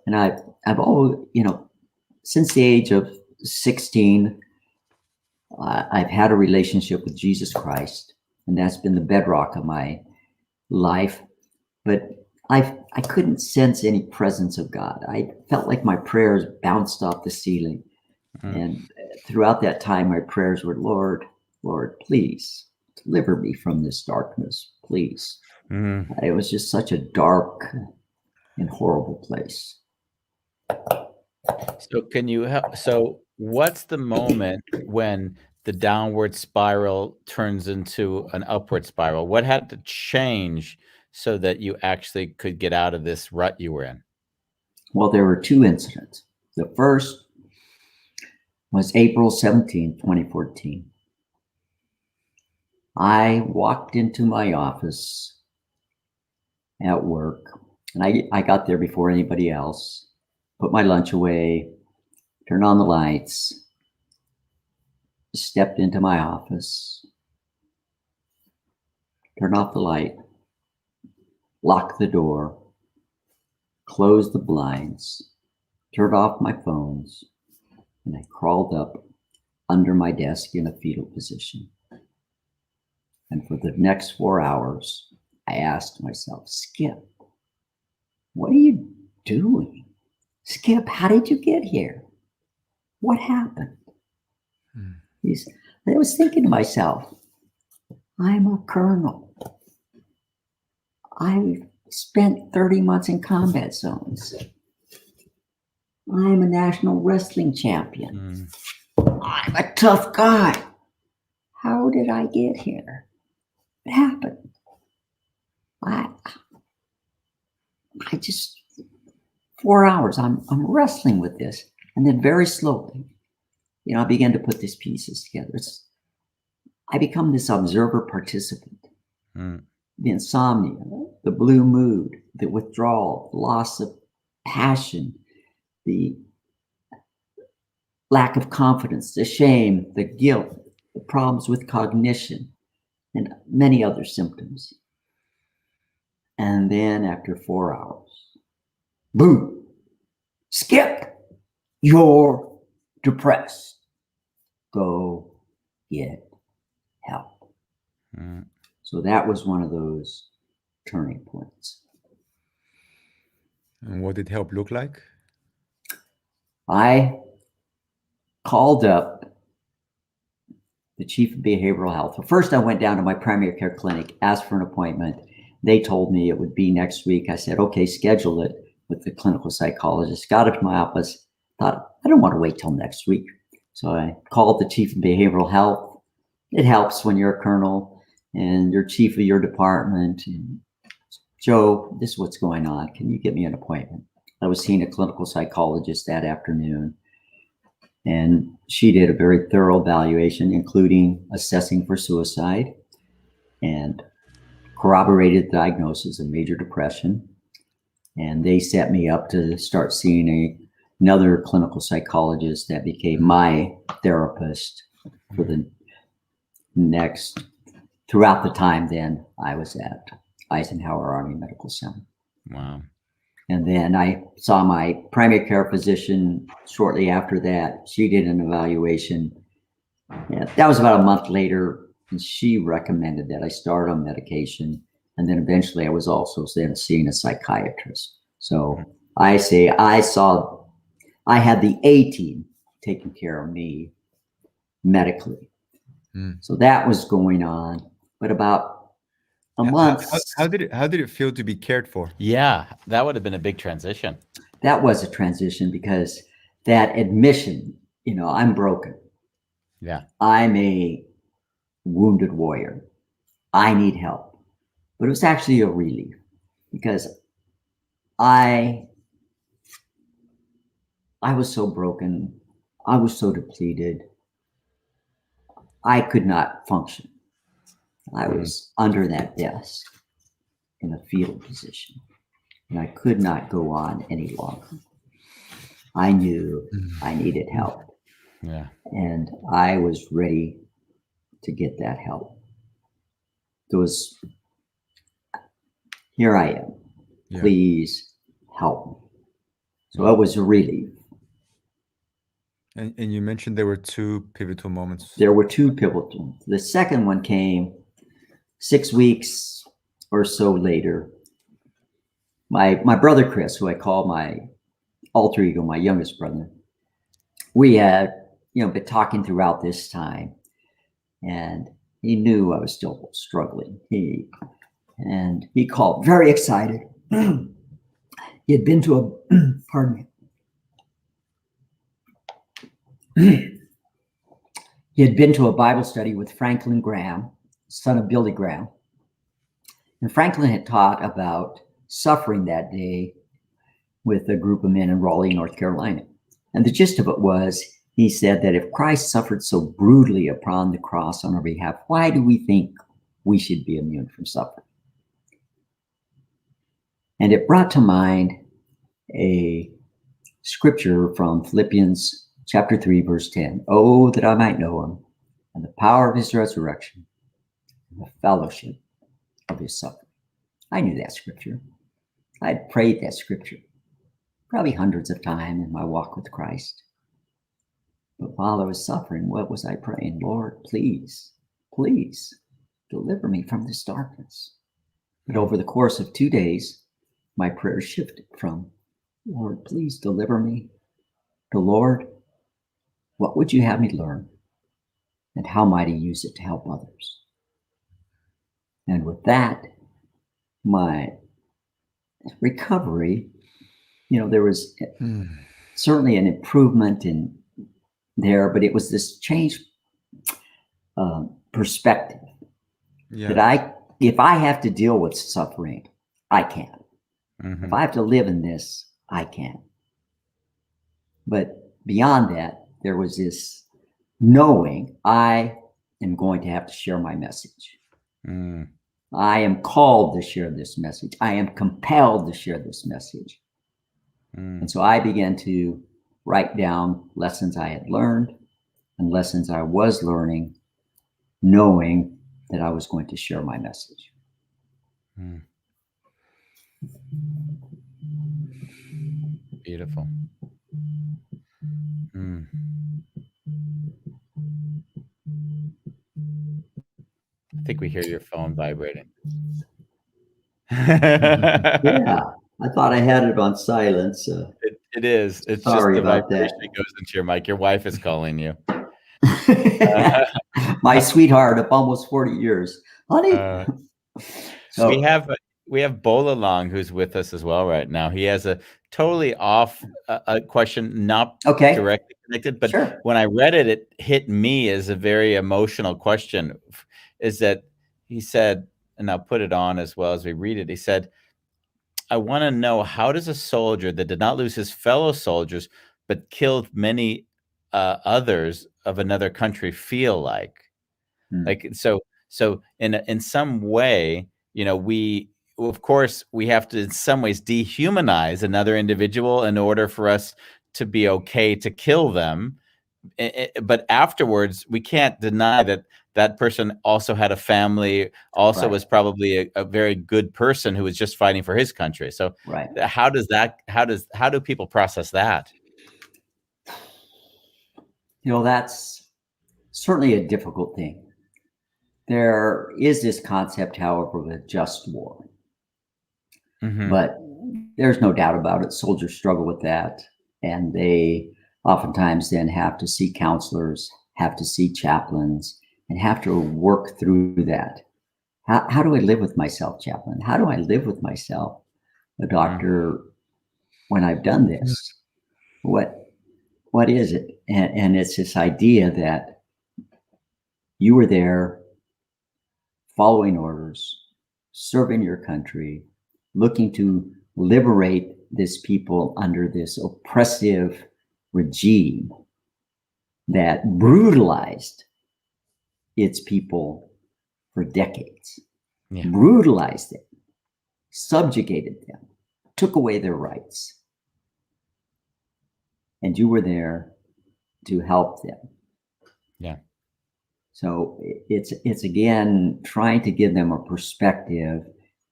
And I've always, since the age of 16, I've had a relationship with Jesus Christ, and that's been the bedrock of my life. But I couldn't sense any presence of God. I felt like my prayers bounced off the ceiling. And throughout that time, my prayers were, Lord, please deliver me from this darkness, please. It was just such a dark and horrible place. So can you help? So what's the moment when the downward spiral turns into an upward spiral? What had to change so that you actually could get out of this rut you were in? Well, there were two incidents. The first was April 17, 2014. I walked into my office at work, and I got there before anybody else, put my lunch away, turned on the lights, stepped into my office, turned off the light, locked the door, closed the blinds, turned off my phones, and I crawled up under my desk in a fetal position. And for the next 4 hours, I asked myself, Skip, what are you doing? Skip, how did you get here? What happened? I was thinking to myself, I'm a colonel. I've spent 30 months in combat zones. I'm a national wrestling champion. I'm a tough guy. How did I get here? What happened? I just 4 hours. I'm wrestling with this, and then very slowly, I began to put these pieces together. I become this observer participant. The insomnia, the blue mood, the withdrawal, the loss of passion, the lack of confidence, the shame, the guilt, the problems with cognition, and many other symptoms. And then after 4 hours, boom, Skip, you're depressed. Go get help. So that was one of those turning points. And what did help look like? I called up the chief of behavioral health. Well, first, I went down to my primary care clinic, asked for an appointment. They told me it would be next week. I said, okay, schedule it with the clinical psychologist. Got up to my office, thought, I don't want to wait till next week. So I called the chief of behavioral health. It helps when you're a colonel and you're chief of your department. And, Joe, this is what's going on. Can you get me an appointment? I was seeing a clinical psychologist that afternoon, and she did a very thorough evaluation, including assessing for suicide and corroborated the diagnosis of major depression. And they set me up to start seeing another clinical psychologist that became my therapist for the next, throughout the time then I was at Eisenhower Army Medical Center. Wow. And then I saw my primary care physician shortly after that. She did an evaluation. Yeah, that was about a month later, and she recommended that I start on medication. And then eventually I was also then seeing a psychiatrist. So I say I had the A team taking care of me medically. So that was going on. But about a month. How did it feel to be cared for? Yeah, that would have been a big transition. That was a transition because that admission, I'm broken. Yeah. I'm a wounded warrior. I need help. But it was actually a relief because I was so broken. I was so depleted. I could not function. I was under that desk in a fetal position, and I could not go on any longer. I knew I needed help. Yeah. And I was ready to get that help. Here I am. Yeah. Please help me. So it was a relief. And you mentioned there were two pivotal moments. There were two pivotal. The second one came 6 weeks or so later. My brother Chris, who I call my alter ego, my youngest brother, we had been talking throughout this time, and he knew I was still struggling. He called very excited. He had been to a pardon me. He had been to a Bible study with Franklin Graham, son of Billy Graham. And Franklin had taught about suffering that day with a group of men in Raleigh, North Carolina. And the gist of it was, he said that if Christ suffered so brutally upon the cross on our behalf, why do we think we should be immune from suffering? And it brought to mind a scripture from Philippians chapter 3, verse 10. Oh, that I might know him and the power of his resurrection and the fellowship of his suffering. I knew that scripture. I'd prayed that scripture probably hundreds of times in my walk with Christ. But while I was suffering, what was I praying? Lord, please, please deliver me from this darkness. But over the course of 2 days, my prayer shifted from, Lord, please deliver me, to Lord, what would you have me learn? And how might I use it to help others? And with that, my recovery, there was certainly an improvement in there, but it was this change perspective that if I have to deal with suffering, I can. Mm-hmm. If I have to live in this, I can. But beyond that, there was this knowing I am going to have to share my message. Mm. I am called to share this message. I am compelled to share this message. Mm. And so I began to write down lessons I had learned and lessons I was learning, knowing that I was going to share my message. Mm. Beautiful. Mm. I think we hear your phone vibrating. Yeah, I thought I had it on silence. It is. It's just the vibration goes into your mic. Your wife is calling you. My sweetheart of almost 40 years. Honey. So we have Bola Long, who's with us as well right now. He has a totally off a question, not directly connected, but when I read it, it hit me as a very emotional question. Is that he said, and I'll put it on as well as we read it. He said, I want to know, how does a soldier that did not lose his fellow soldiers but killed many others of another country feel like? Like, so in some way, we, of course, we have to in some ways dehumanize another individual in order for us to be okay to kill them. But afterwards, we can't deny that that person also had a family, also was probably a very good person who was just fighting for his country. So how do people process that? That's certainly a difficult thing. There is this concept, however, of a just war. Mm-hmm. But there's no doubt about it. Soldiers struggle with that. And they oftentimes then have to see counselors, have to see chaplains, and have to work through that. How do I live with myself, chaplain? How do I live with myself, a doctor, when I've done this? What is it? And it's this idea that you were there following orders, serving your country, looking to liberate this people under this oppressive regime that brutalized its people for decades, brutalized them, subjugated them, took away their rights. And you were there to help them. Yeah. So it's again trying to give them a perspective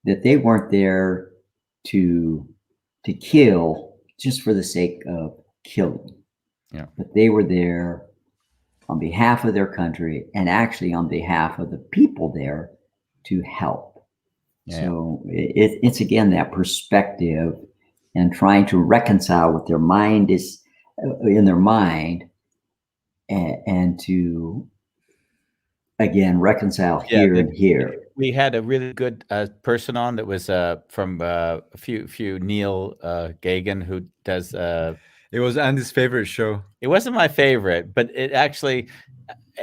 that they weren't there to kill just for the sake of killing. Yeah. But they were there on behalf of their country and actually on behalf of the people there to help. Yeah. So it's again that perspective and trying to reconcile what their mind is in their mind and to again reconcile here and here. We had a really good person on that was from a few Neil Gagin, who does. It was Andy's favorite show. It wasn't my favorite, but it actually,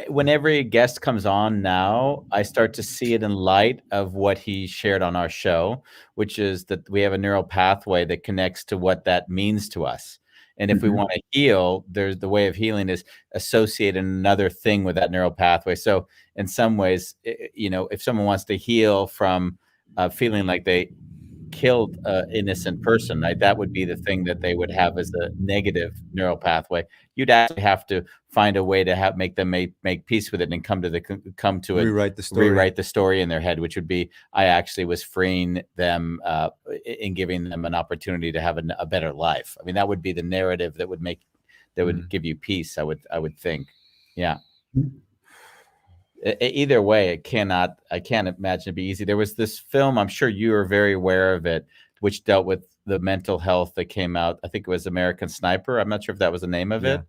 whenever a guest comes on now, I start to see it in light of what he shared on our show, which is that we have a neural pathway that connects to what that means to us. And if we want to heal, there's the way of healing is associating another thing with that neural pathway. So in some ways, if someone wants to heal from feeling like they killed an innocent person, right, that would be the thing that they would have as a negative neural pathway. You'd actually have to find a way to make them make peace with it and come to rewrite the story in their head, which would be, I actually was freeing them and giving them an opportunity to have a better life. I mean, that would be the narrative that would would give you peace. I would think. Yeah. Either way, I can't imagine it'd be easy. There was this film, I'm sure you are very aware of it, which dealt with the mental health that came out. I think it was American Sniper. I'm not sure if that was the name of it.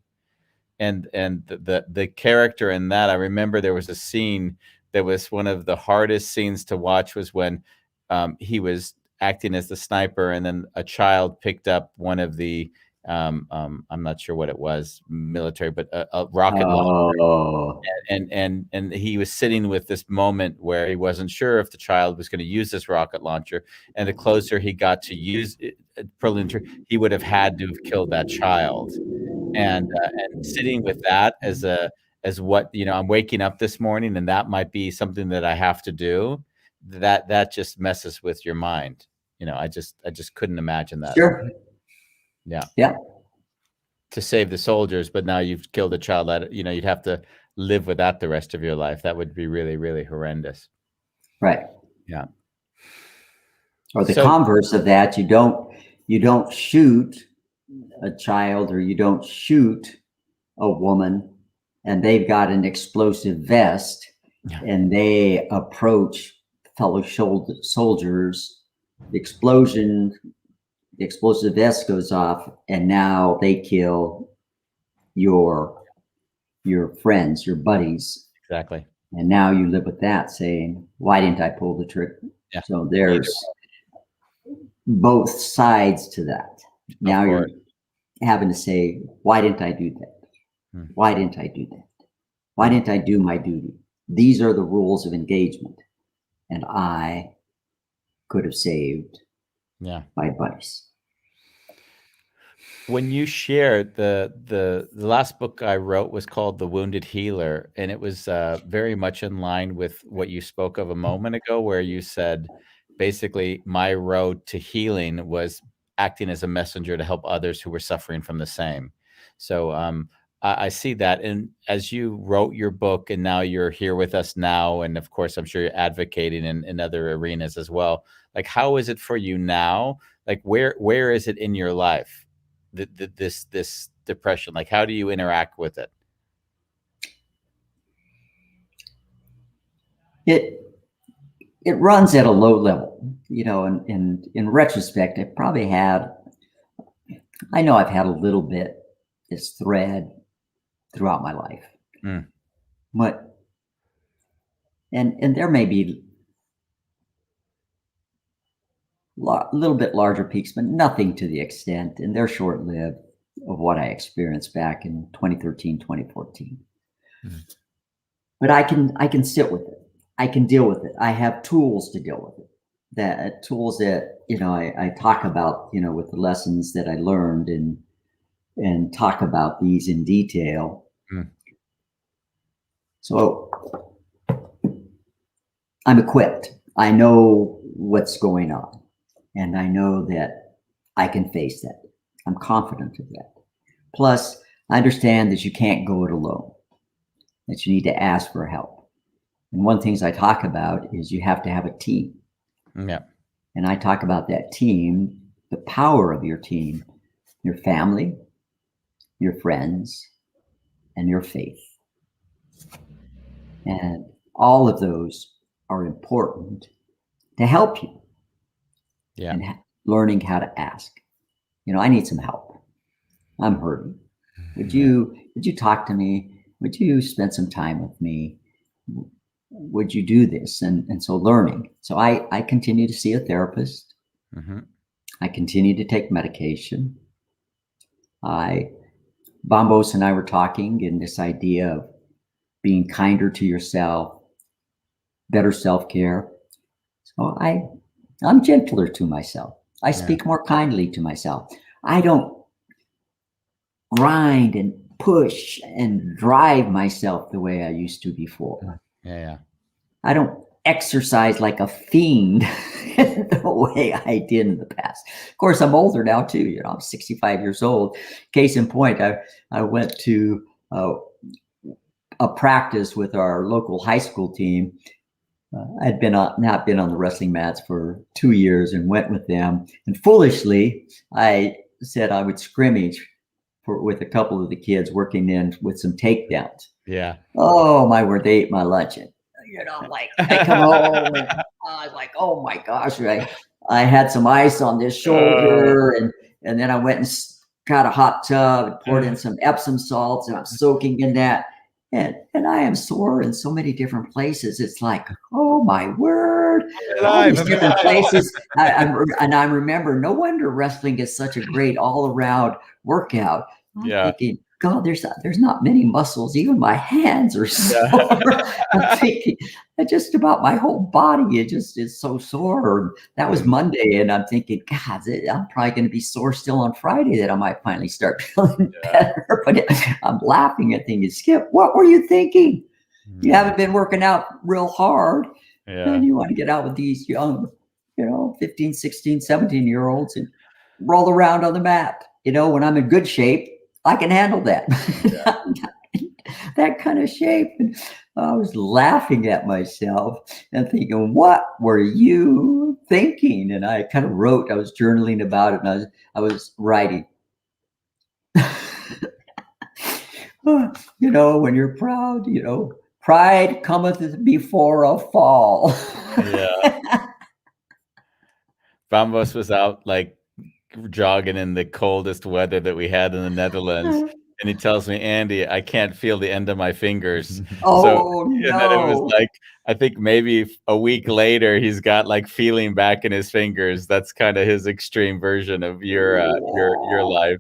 And the character in that, I remember there was a scene that was one of the hardest scenes to watch, was when he was acting as the sniper, and then a child picked up one of the I'm not sure what it was, military, but a rocket launcher. And he was sitting with this moment where he wasn't sure if the child was going to use this rocket launcher, and the closer he got to use it, he would have had to have killed that child. And sitting with that as what, I'm waking up this morning and that might be something that I have to do, that just messes with your mind. I just couldn't imagine that. Sure. Yeah. To save the soldiers, but now you've killed a child. You'd have to live with that the rest of your life. That would be really, really horrendous. Right. Yeah. Or the converse of that, you don't shoot a child, or you don't shoot a woman and they've got an explosive vest and they approach fellow soldiers. The explosive vest goes off, and now they kill your friends, your buddies. Exactly. And now you live with that, saying, why didn't I pull the trigger? Yeah. So there's both sides to that. Now you're having to say, why didn't I do that? Why didn't I do that? Why didn't I do my duty? These are the rules of engagement. And I could have saved my buddies. When you shared the last book I wrote was called The Wounded Healer, and it was very much in line with what you spoke of a moment ago, where you said, basically, my road to healing was acting as a messenger to help others who were suffering from the same. So I see that. And as you wrote your book and now you're here with us now, and of course, I'm sure you're advocating in other arenas as well. Like, how is it for you now? Like, where is it in your life? This depression, like, how do you interact with it? It runs at a low level, and in retrospect, I know I've had a little bit this thread throughout my life, but and there may be a little bit larger peaks, but nothing to the extent, and they're short-lived, of what I experienced back in 2013, 2014. But I can sit with it. I can deal with it. I have tools to deal with it. Tools that, I talk about, with the lessons that I learned and talk about these in detail. So I'm equipped. I know what's going on. And I know that I can face that. I'm confident of that. Plus, I understand that you can't go it alone, that you need to ask for help. And one of the things I talk about is you have to have a team. Yeah. And I talk about that team, the power of your team, your family, your friends, and your faith. And all of those are important to help you in learning how to ask. I need some help. I'm hurting. Would you talk to me? Would you spend some time with me? Would you do this? And so learning. So I continue to see a therapist. Mm-hmm. I continue to take medication. Bombos and I were talking in this idea of being kinder to yourself, better self-care. So I'm gentler to myself. I speak more kindly to myself. I don't grind and push and drive myself the way I used to before. I don't exercise like a fiend the way I did in the past. Of course, I'm older now too. I'm 65 years old. Case in point, I went to a practice with our local high school team. I'd not been on the wrestling mats for 2 years and went with them. And foolishly, I said I would scrimmage with a couple of the kids working in with some takedowns. Yeah. Oh my word, they ate my lunch. And, like I come home and I was like, oh my gosh, I had some ice on this shoulder and then I went and got a hot tub and poured in some Epsom salts and I'm soaking in that. And I am sore in so many different places. It's like, oh my word, all these different places. I remember, no wonder wrestling is such a great all-around workout. I'm thinking, God, there's not many muscles. Even my hands are sore. I'm thinking, just about my whole body, it just is so sore. That was Monday, and I'm thinking, God, I'm probably going to be sore still on Friday. That I might finally start feeling better. But I'm laughing at thinking, Skip, what were you thinking? You haven't been working out real hard, and you want to get out with these young, 15, 16, 17-year-olds and roll around on the mat. When I'm in good shape, I can handle that. That kind of shape. And I was laughing at myself and thinking, what were you thinking? And I kind of wrote, I was journaling about it, and I was writing. When you're proud, pride cometh before a fall. Bambos was out like jogging in the coldest weather that we had in the Netherlands. And he tells me, Andy, I can't feel the end of my fingers. No. And then it was like, I think maybe a week later, he's got like feeling back in his fingers. That's kind of his extreme version of your life.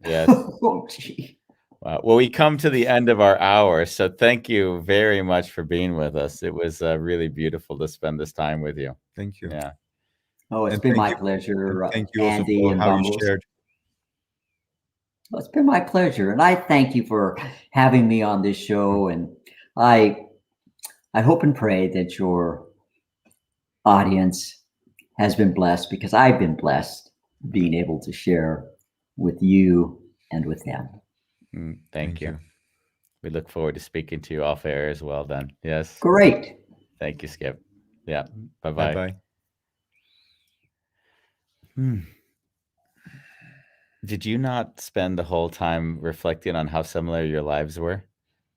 Yes. Oh, gee. Wow. Well, we come to the end of our hour. So thank you very much for being with us. It was really beautiful to spend this time with you. Thank you. Yeah. Oh, it's been my pleasure, thank you Andy also for and how Bumbles. you shared. Well, it's been my pleasure, and I thank you for having me on this show. And I hope and pray that your audience has been blessed, because I've been blessed being able to share with you and with them. Thank you. We look forward to speaking to you off air as well then. Yes. Great. Thank you, Skip. Yeah. Bye-bye. Bye-bye. Did you not spend the whole time reflecting on how similar your lives were?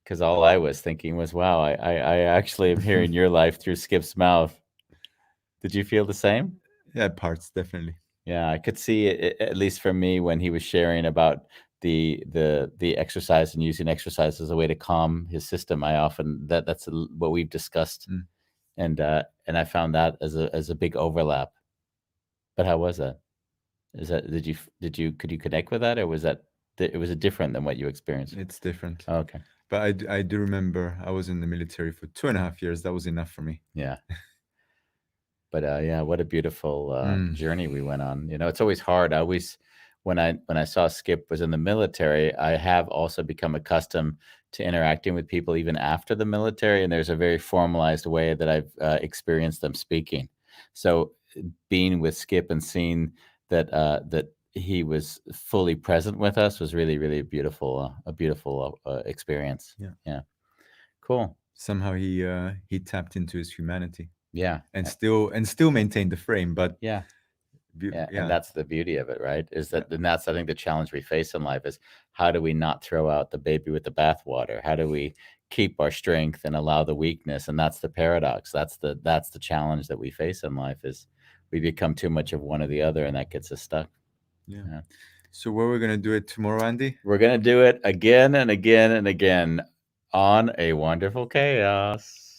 Because all I was thinking was, wow, I actually am hearing your life through Skip's mouth. Did you feel the same? Yeah, parts, definitely. Yeah, I could see it, at least for me, when he was sharing about the exercise and using exercise as a way to calm his system. I often that's what we've discussed, and I found that as a big overlap. But how was that? Could you connect with that, or was that it was different than what you experienced? It's different. Oh, okay. But I do remember I was in the military for 2.5 years. That was enough for me. Yeah. But yeah, what a beautiful journey we went on. It's always hard. When I saw Skip was in the military, I have also become accustomed to interacting with people even after the military, and there's a very formalized way that I've experienced them speaking. So being with Skip and seeing that he was fully present with us was really, really beautiful, a beautiful experience. Yeah. Cool. Somehow he tapped into his humanity. Yeah. And still maintained the frame, but yeah, And that's the beauty of it, right? Is that, and that's, I think, the challenge we face in life is, how do we not throw out the baby with the bathwater? How do we keep our strength and allow the weakness? And that's the paradox. That's the challenge that we face in life, is we become too much of one or the other, and that gets us stuck. Yeah. So where we're gonna do it tomorrow, Andy? We're gonna do it again and again and again on A Wonderful Chaos.